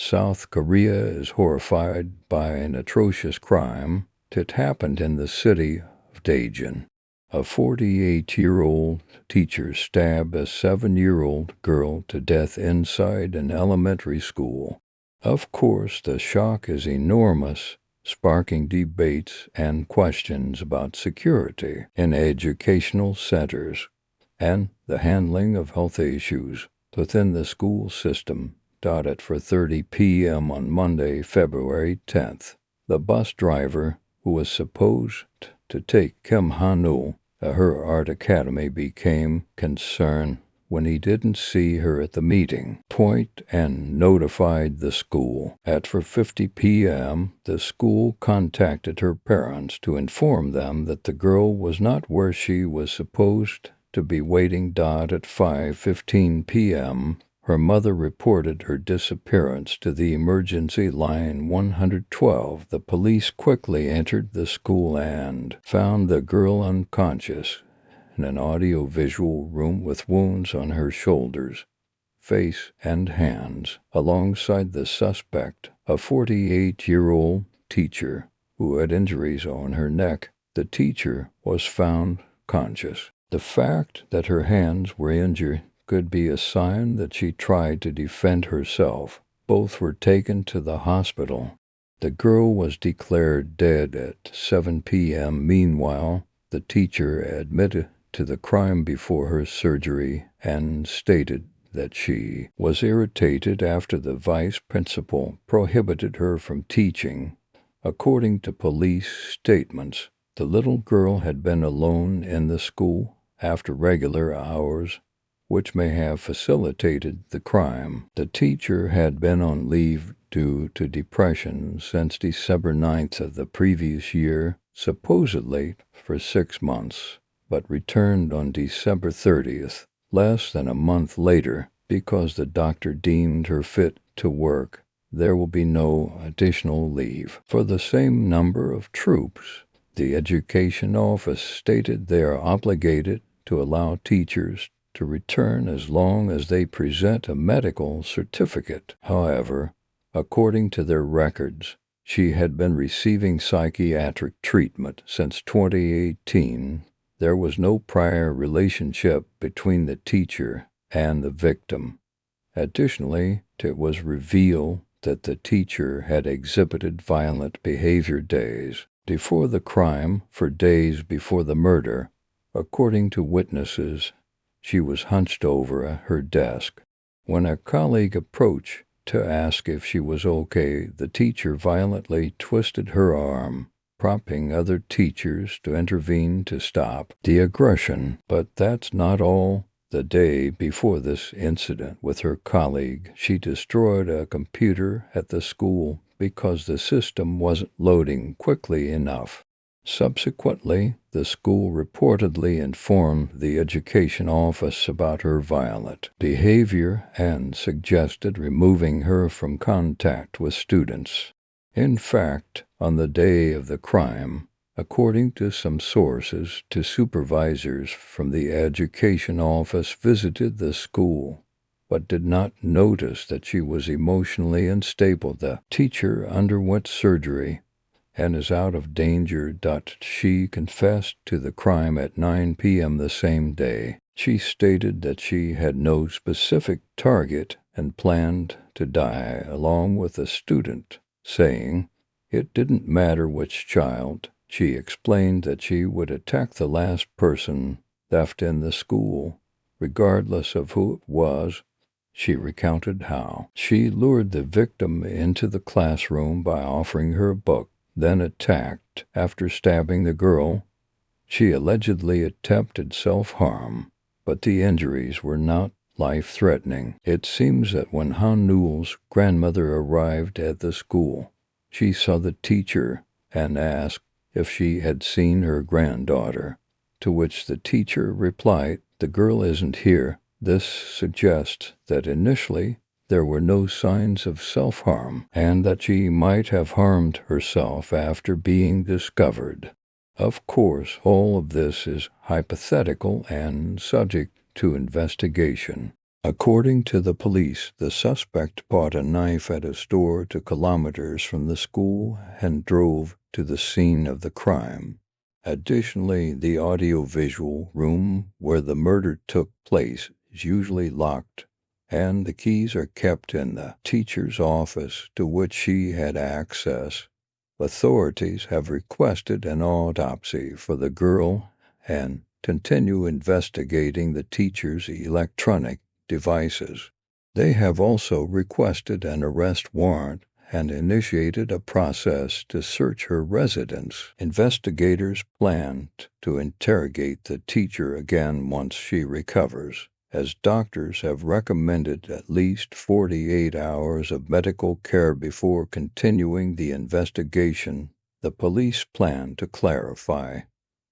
South Korea is horrified by an atrocious crime that happened in the city of Daejeon. A 48-year-old teacher stabbed a 7-year-old girl to death inside an elementary school. Of course, the shock is enormous, sparking debates and questions about security in educational centers and the handling of health issues within the school system. At 4:30 p.m. on Monday, February 10th, the bus driver who was supposed to take Kim Han-Neul to her art academy became concerned when he didn't see her at the meeting point and notified the school. At 4:50 p.m., the school contacted her parents to inform them that the girl was not where she was supposed to be waiting. At 5:15 p.m., her mother reported her disappearance to the emergency line 112. The police quickly entered the school and found the girl unconscious in an audio-visual room with wounds on her shoulders, face, and hands. Alongside the suspect, a 48-year-old teacher who had injuries on her neck. The teacher was found conscious. The fact that her hands were injured could be a sign that she tried to defend herself. Both were taken to the hospital. The girl was declared dead at 7 p.m. Meanwhile, the teacher admitted to the crime before her surgery and stated that she was irritated after the vice principal prohibited her from teaching. According to police statements, the little girl had been alone in the school after regular hours, which may have facilitated the crime. The teacher had been on leave due to depression since December 9th of the previous year, supposedly for 6 months, but returned on December 30th, less than a month later, because the doctor deemed her fit to work. There will be no additional leave. For the same number of troops, the Education Office stated they are obligated to allow teachers to return as long as they present a medical certificate. However, according to their records, she had been receiving psychiatric treatment since 2018. There was no prior relationship between the teacher and the victim. Additionally, it was revealed that the teacher had exhibited violent behavior days before the crime. For days before the murder, according to witnesses, she was hunched over her desk. When a colleague approached to ask if she was okay, the teacher violently twisted her arm, prompting other teachers to intervene to stop the aggression. But that's not all. The day before this incident with her colleague, she destroyed a computer at the school because the system wasn't loading quickly enough. Subsequently, the school reportedly informed the Education Office about her violent behavior and suggested removing her from contact with students. In fact, on the day of the crime, according to some sources, two supervisors from the Education Office visited the school, but did not notice that she was emotionally unstable. The teacher underwent surgery and is out of danger. She confessed to the crime at 9 p.m. the same day. She stated that she had no specific target and planned to die along with a student, saying it didn't matter which child. She explained that she would attack the last person left in the school, regardless of who it was. She recounted how she lured the victim into the classroom by offering her a book, then attacked. After stabbing the girl, she allegedly attempted self-harm, but the injuries were not life-threatening. It seems that when Han-Neul's grandmother arrived at the school, she saw the teacher and asked if she had seen her granddaughter, to which the teacher replied, "The girl isn't here." This suggests that initially there were no signs of self-harm, and that she might have harmed herself after being discovered. Of course, all of this is hypothetical and subject to investigation. According to the police, the suspect bought a knife at a store 2 kilometers from the school and drove to the scene of the crime. Additionally, the audiovisual room where the murder took place is usually locked, and the keys are kept in the teacher's office to which she had access. Authorities have requested an autopsy for the girl and continue investigating the teacher's electronic devices. They have also requested an arrest warrant and initiated a process to search her residence. Investigators plan to interrogate the teacher again once she recovers, as doctors have recommended at least 48 hours of medical care before continuing the investigation. The police plan to clarify: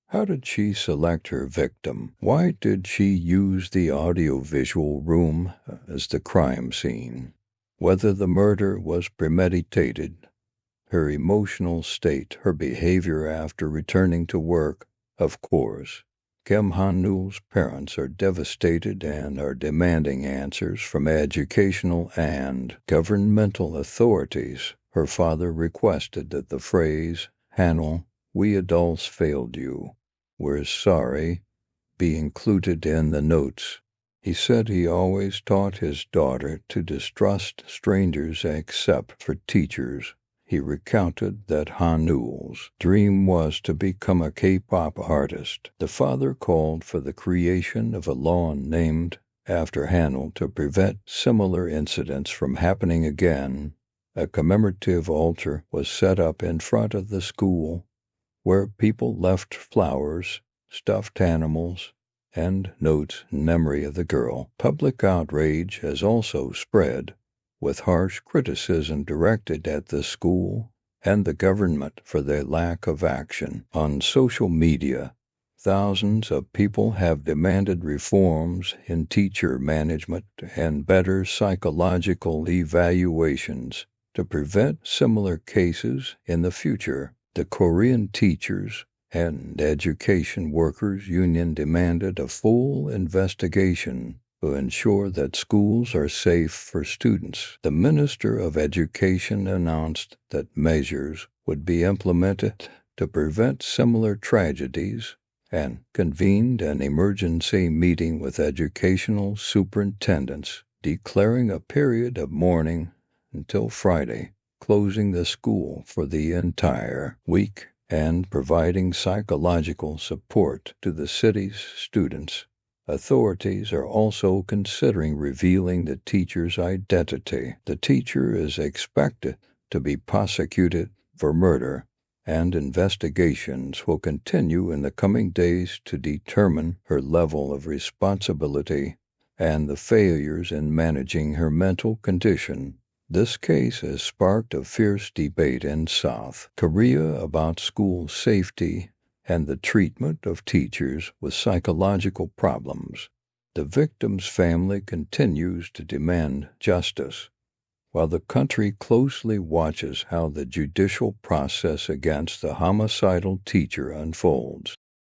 how did she select her victim? Why did she use the audiovisual room as the crime scene? Whether the murder was premeditated, her emotional state, her behavior after returning to work. Of course, Kim Han-Neul's parents are devastated and are demanding answers from educational and governmental authorities. Her father requested that the phrase, "Hanul, we adults failed you. We're sorry," be included in the notes. He said he always taught his daughter to distrust strangers except for teachers. He recounted that Han-Neul's dream was to become a K-pop artist. The father called for the creation of a law named after Hanul to prevent similar incidents from happening again. A commemorative altar was set up in front of the school, where people left flowers, stuffed animals, and notes in memory of the girl. Public outrage has also spread, with harsh criticism directed at the school and the government for their lack of action. On social media, thousands of people have demanded reforms in teacher management and better psychological evaluations to prevent similar cases in the future. The Korean Teachers and Education Workers Union demanded a full investigation to ensure that schools are safe for students. The Minister of Education announced that measures would be implemented to prevent similar tragedies and convened an emergency meeting with educational superintendents, declaring a period of mourning until Friday, closing the school for the entire week and providing psychological support to the city's students. Authorities are also considering revealing the teacher's identity. The teacher is expected to be prosecuted for murder, and investigations will continue in the coming days to determine her level of responsibility and the failures in managing her mental condition. This case has sparked a fierce debate in South Korea about school safety and the treatment of teachers with psychological problems. The victim's family continues to demand justice, while the country closely watches how the judicial process against the homicidal teacher unfolds.